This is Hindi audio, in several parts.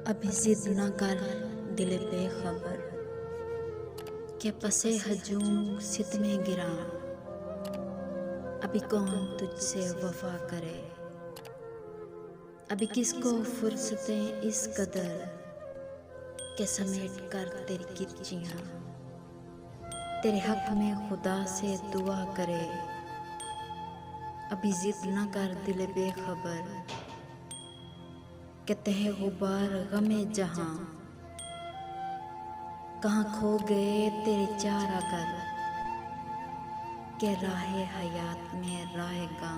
अभी जिद न कर दिल बेखबर के पसे हजूम सित में गिरा। अभी कौन तुझसे वफा करे, अभी किसको फुर्सतें इस कदर के समेट कर तेरी किरचियाँ तेरे हक में खुदा से दुआ करे। अभी जिद न कर दिल बेखबर के तहे गुबार गमे जहां कहाँ खो गए तेरे चार अगर के राहे हयात में राहेगा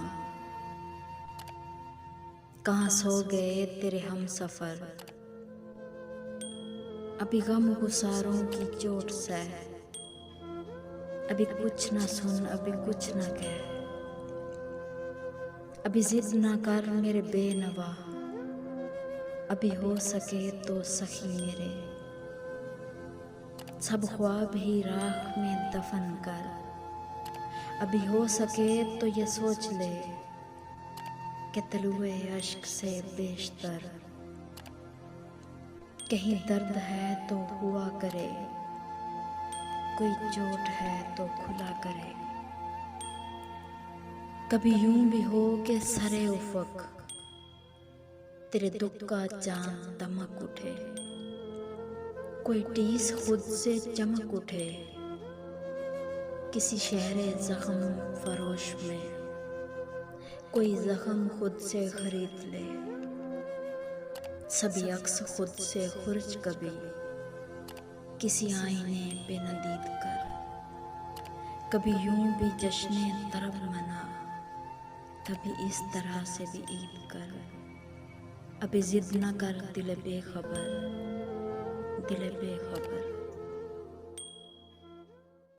कहाँ सो गए तेरे हम सफर। अभी गम गुसारों की चोट सह, अभी कुछ ना सुन अभी कुछ ना कह। अभी जिद ना कर मेरे बेनवा, अभी हो सके तो सखी मेरे सब ख्वाब ही राख में दफन कर। अभी हो सके तो ये सोच ले कि तलुए अश्क से बेशतर कहीं दर्द है तो हुआ करे, कोई चोट है तो खुला करे। कभी यूं भी हो के सरे उफक तेरे दुख का चांद दमक उठे, कोई टीस खुद से चमक उठे किसी शहरे जख्म फरोश में, कोई जख्म खुद से खरीद ले सभी अक्स खुद से खुर्ज कभी किसी आईने पे नदीद कर। कभी यूं भी जश्ने तरब मना, कभी इस तरह से भी ईद कर। अभी जिद न कर दिल बेखबर, दिल बेखबर।